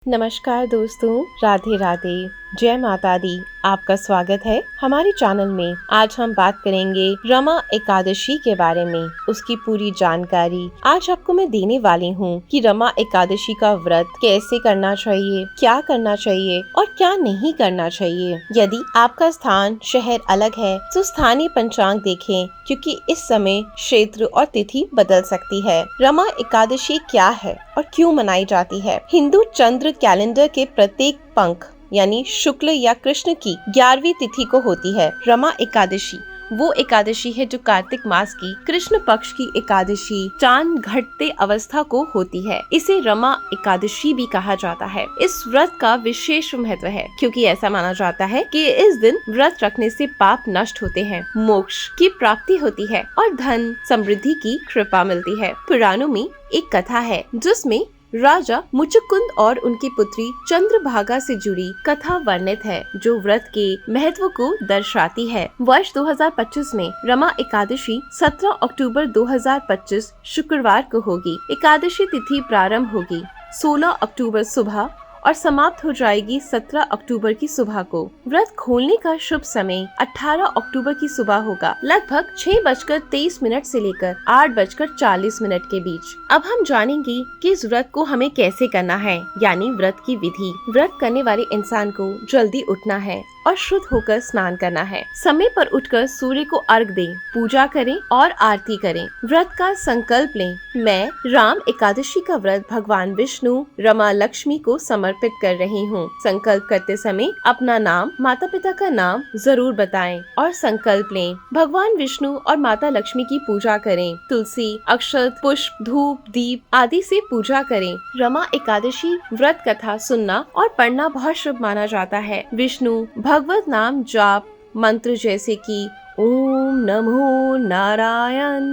नमस्कार दोस्तों, राधे राधे, जय माता दी। आपका स्वागत है हमारे चैनल में। आज हम बात करेंगे रमा एकादशी के बारे में, उसकी पूरी जानकारी आज आपको मैं देने वाली हूँ कि रमा एकादशी का व्रत कैसे करना चाहिए, क्या करना चाहिए और क्या नहीं करना चाहिए। यदि आपका स्थान शहर अलग है तो स्थानीय पंचांग देखें, क्योंकि इस समय क्षेत्र और तिथि बदल सकती है। रमा एकादशी क्या है और क्यों मनाई जाती है? हिंदू चंद्र कैलेंडर के प्रत्येक पंख यानी शुक्ल या कृष्ण की 11वीं तिथि को होती है। रमा एकादशी वो एकादशी है जो कार्तिक मास की कृष्ण पक्ष की एकादशी चांद घटते अवस्था को होती है। इसे रमा एकादशी भी कहा जाता है। इस व्रत का विशेष महत्व है क्योंकि ऐसा माना जाता है कि इस दिन व्रत रखने से पाप नष्ट होते हैं, मोक्ष की प्राप्ति होती है और धन समृद्धि की कृपा मिलती है। पुराणों में एक कथा है जिसमें राजा मुचुकुंद और उनकी पुत्री चंद्रभागा से जुड़ी कथा वर्णित है, जो व्रत के महत्व को दर्शाती है। वर्ष 2025 में रमा एकादशी 17 अक्टूबर 2025 शुक्रवार को होगी। एकादशी तिथि प्रारंभ होगी 16 अक्टूबर सुबह और समाप्त हो जाएगी 17 अक्टूबर की सुबह को। व्रत खोलने का शुभ समय 18 अक्टूबर की सुबह होगा, लगभग 6:23 से लेकर 8:40 के बीच। अब हम जानेंगे कि इस व्रत को हमें कैसे करना है, यानी व्रत की विधि। व्रत करने वाले इंसान को जल्दी उठना है और शुद्ध होकर स्नान करना है। समय पर उठकर सूर्य को अर्घ दें, पूजा करें और आरती करें। व्रत का संकल्प लें। मैं राम एकादशी का व्रत भगवान विष्णु, रमा लक्ष्मी को समर्पित कर रही हूँ। संकल्प करते समय अपना नाम, माता पिता का नाम जरूर बताएं और संकल्प लें। भगवान विष्णु और माता लक्ष्मी की पूजा करें। तुलसी, अक्षत, पुष्प, धूप, दीप आदि से पूजा करें। रमा एकादशी व्रत कथा सुनना और पढ़ना बहुत शुभ माना जाता है। विष्णु भगवत नाम जाप मंत्र जैसे कि ओम नमो नारायण,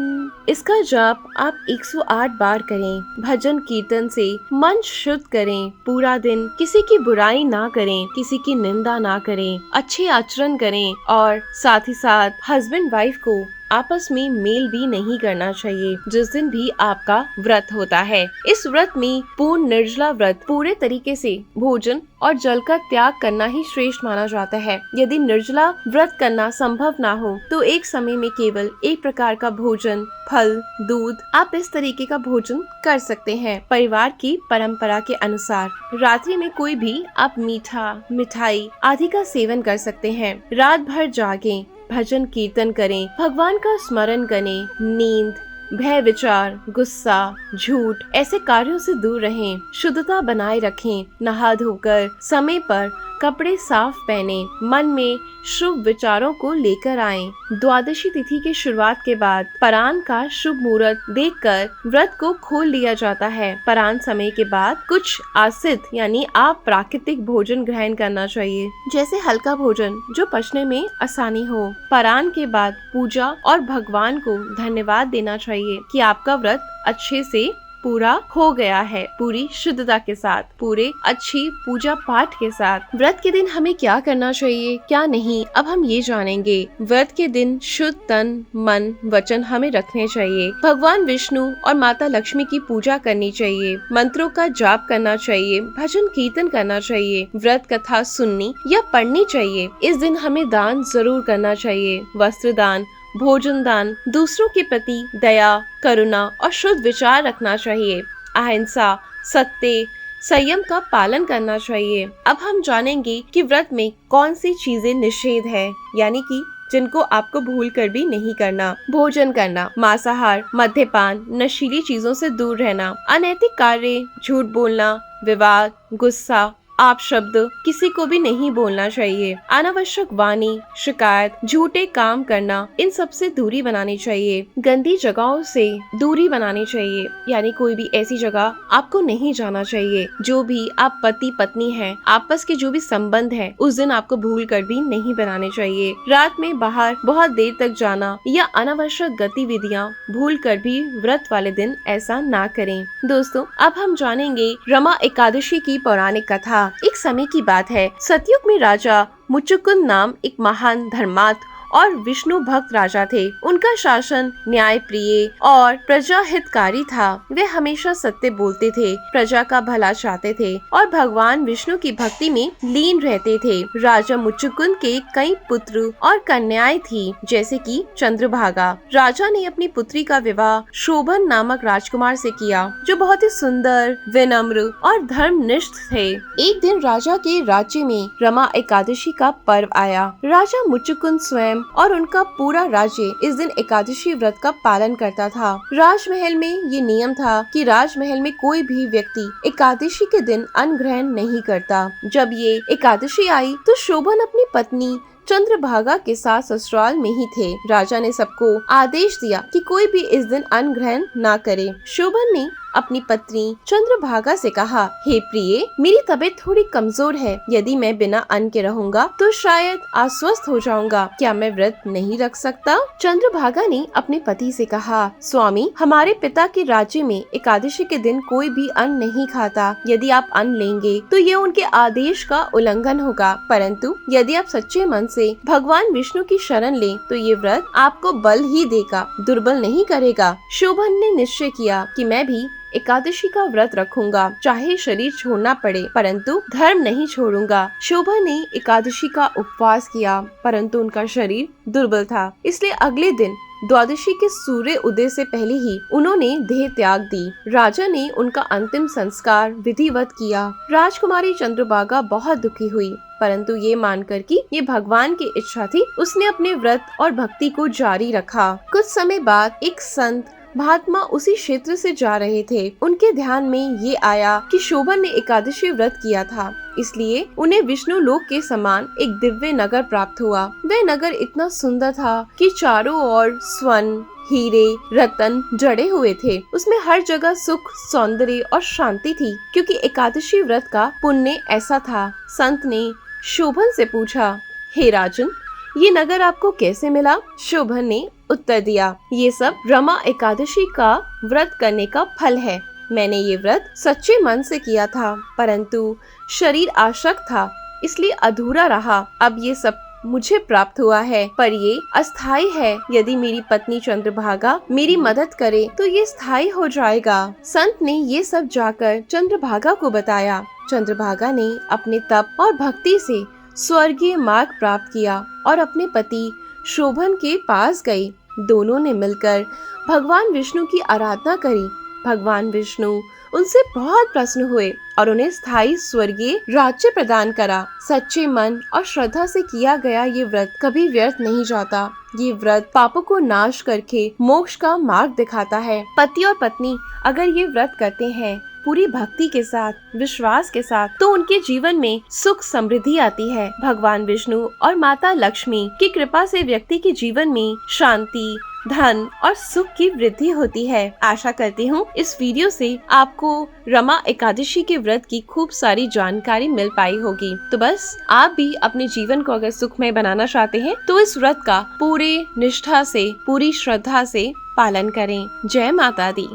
इसका जाप आप 108 बार करें। भजन कीर्तन से मन शुद्ध करें। पूरा दिन किसी की बुराई ना करें, किसी की निंदा ना करें, अच्छे आचरण करें और साथ ही साथ हस्बैंड वाइफ को आपस में मेल भी नहीं करना चाहिए जिस दिन भी आपका व्रत होता है। इस व्रत में पूर्ण निर्जला व्रत, पूरे तरीके से भोजन और जल का त्याग करना ही श्रेष्ठ माना जाता है। यदि निर्जला व्रत करना संभव ना हो तो एक समय में केवल एक प्रकार का भोजन, फल, दूध, आप इस तरीके का भोजन कर सकते हैं। परिवार की परंपरा के अनुसार रात्रि में कोई भी आप मीठा, मिठाई आदि का सेवन कर सकते हैं। रात भर जागें, भजन कीर्तन करें, भगवान का स्मरण करें। नींद, भय, विचार, गुस्सा, झूठ ऐसे कार्यों से दूर रहें। शुद्धता बनाए रखें। नहा धोकर समय पर कपड़े साफ पहने। मन में शुभ विचारों को लेकर आएं। द्वादशी तिथि की शुरुआत के बाद परान का शुभ मुहूर्त देखकर व्रत को खोल लिया जाता है। परान समय के बाद कुछ आसित यानी आप प्राकृतिक भोजन ग्रहण करना चाहिए, जैसे हल्का भोजन जो पचने में आसानी हो। परान के बाद पूजा और भगवान को धन्यवाद देना चाहिए कि आपका व्रत अच्छे से पूरा हो गया है, पूरी शुद्धता के साथ, पूरे अच्छी पूजा पाठ के साथ। व्रत के दिन हमें क्या करना चाहिए, क्या नहीं, अब हम ये जानेंगे। व्रत के दिन शुद्ध तन, मन, वचन हमें रखने चाहिए। भगवान विष्णु और माता लक्ष्मी की पूजा करनी चाहिए। मंत्रों का जाप करना चाहिए। भजन कीर्तन करना चाहिए। व्रत कथा सुननी या पढ़नी चाहिए। इस दिन हमें दान जरूर करना चाहिए। वस्त्र दान, भोजन दान, दूसरों के प्रति दया, करुणा और शुद्ध विचार रखना चाहिए। अहिंसा, सत्य, संयम का पालन करना चाहिए। अब हम जानेंगे कि व्रत में कौन सी चीजें निषेध है, यानी कि जिनको आपको भूल कर भी नहीं करना। भोजन करना, मांसाहार, मद्यपान, नशीली चीजों से दूर रहना, अनैतिक कार्य, झूठ बोलना, विवाद, गुस्सा, आप शब्द किसी को भी नहीं बोलना चाहिए। अनावश्यक वाणी, शिकायत, झूठे काम करना, इन सब से दूरी बनानी चाहिए। गंदी जगहों से दूरी बनानी चाहिए, यानी कोई भी ऐसी जगह आपको नहीं जाना चाहिए। जो भी आप पति पत्नी हैं, आपस के जो भी संबंध है, उस दिन आपको भूल कर भी नहीं बनाने चाहिए। रात में बाहर बहुत देर तक जाना या अनावश्यक गतिविधियाँ भूल कर भी व्रत वाले दिन ऐसा ना करें। दोस्तों, अब हम जानेंगे रमा एकादशी की पौराणिक कथा। एक समय की बात है, सतयुग में राजा मुचुकुंद नाम एक महान धर्मात्म और विष्णु भक्त राजा थे। उनका शासन न्याय प्रिय और प्रजा हितकारी था। वे हमेशा सत्य बोलते थे, प्रजा का भला चाहते थे और भगवान विष्णु की भक्ति में लीन रहते थे। राजा मुचुकुंद के कई पुत्र और कन्याएं थी, जैसे कि चंद्रभागा। राजा ने अपनी पुत्री का विवाह शोभन नामक राजकुमार से किया, जो बहुत ही सुंदर, विनम्र और धर्मनिष्ठ थे। एक दिन राजा के राज्य में रमा एकादशी का पर्व आया। राजा मुचुकुंद स्वयं और उनका पूरा राज्य इस दिन एकादशी व्रत का पालन करता था। राजमहल में ये नियम था कि राजमहल में कोई भी व्यक्ति एकादशी के दिन अन्न ग्रहण नहीं करता। जब ये एकादशी आई तो शोभन अपनी पत्नी चंद्रभागा के साथ ससुराल में ही थे। राजा ने सबको आदेश दिया कि कोई भी इस दिन अन्न ग्रहण न करे। शोभन ने अपनी पत्नी चंद्रभागा से कहा, हे प्रिय, मेरी तबीयत थोड़ी कमजोर है। यदि मैं बिना अन्न के रहूंगा तो शायद अस्वस्थ हो जाऊंगा। क्या मैं व्रत नहीं रख सकता? चंद्रभागा ने अपने पति से कहा, स्वामी, हमारे पिता के राज्य में एकादशी के दिन कोई भी अन्न नहीं खाता। यदि आप अन्न लेंगे तो ये उनके आदेश का उल्लंघन होगा, परंतु यदि आप सच्चे मन से भगवान विष्णु की शरण लें तो ये व्रत आपको बल ही देगा, दुर्बल नहीं करेगा। शोभन ने निश्चय किया कि मैं भी एकादशी का व्रत रखूंगा, चाहे शरीर छोड़ना पड़े, परंतु धर्म नहीं छोड़ूंगा। शोभा ने एकादशी का उपवास किया, परंतु उनका शरीर दुर्बल था, इसलिए अगले दिन द्वादशी के सूर्य उदय से पहले ही उन्होंने देह त्याग दी। राजा ने उनका अंतिम संस्कार विधिवत किया। राजकुमारी चंद्रभागा बहुत दुखी हुई, परंतु ये मानकर कि ये भगवान की इच्छा थी, उसने अपने व्रत और भक्ति को जारी रखा। कुछ समय बाद एक संत महात्मा उसी क्षेत्र से जा रहे थे। उनके ध्यान में ये आया कि शोभन ने एकादशी व्रत किया था, इसलिए उन्हें विष्णु लोक के समान एक दिव्य नगर प्राप्त हुआ। वह नगर इतना सुंदर था कि चारों ओर स्वर्ण, हीरे, रतन जड़े हुए थे। उसमें हर जगह सुख, सौंदर्य और शांति थी, क्योंकि एकादशी व्रत का पुण्य ऐसा था। संत ने शोभन से पूछा, हे राजन, ये नगर आपको कैसे मिला? शोभन ने उत्तर दिया, ये सब रमा एकादशी का व्रत करने का फल है। मैंने ये व्रत सच्चे मन से किया था, परंतु शरीर आसक्त था, इसलिए अधूरा रहा। अब ये सब मुझे प्राप्त हुआ है, पर ये अस्थायी है। यदि मेरी पत्नी चंद्रभागा मेरी मदद करे तो ये स्थायी हो जाएगा। संत ने ये सब जाकर चंद्रभागा को बताया। चंद्रभागा ने अपने तप और भक्ति से स्वर्गीय मार्ग प्राप्त किया और अपने पति शोभन के पास गई। दोनों ने मिलकर भगवान विष्णु की आराधना करी। भगवान विष्णु उनसे बहुत प्रसन्न हुए और उन्हें स्थायी स्वर्गीय राज्य प्रदान करा। सच्चे मन और श्रद्धा से किया गया ये व्रत कभी व्यर्थ नहीं जाता। ये व्रत पापों को नाश करके मोक्ष का मार्ग दिखाता है। पति और पत्नी अगर ये व्रत करते हैं पूरी भक्ति के साथ, विश्वास के साथ, तो उनके जीवन में सुख समृद्धि आती है। भगवान विष्णु और माता लक्ष्मी की कृपा से व्यक्ति के जीवन में शांति, धन और सुख की वृद्धि होती है। आशा करती हूँ इस वीडियो से आपको रमा एकादशी के व्रत की खूब सारी जानकारी मिल पाई होगी। तो बस आप भी अपने जीवन को अगर सुखमय बनाना चाहते हैं तो इस व्रत का पूरे निष्ठा से, पूरी श्रद्धा से पालन करें। जय माता दी।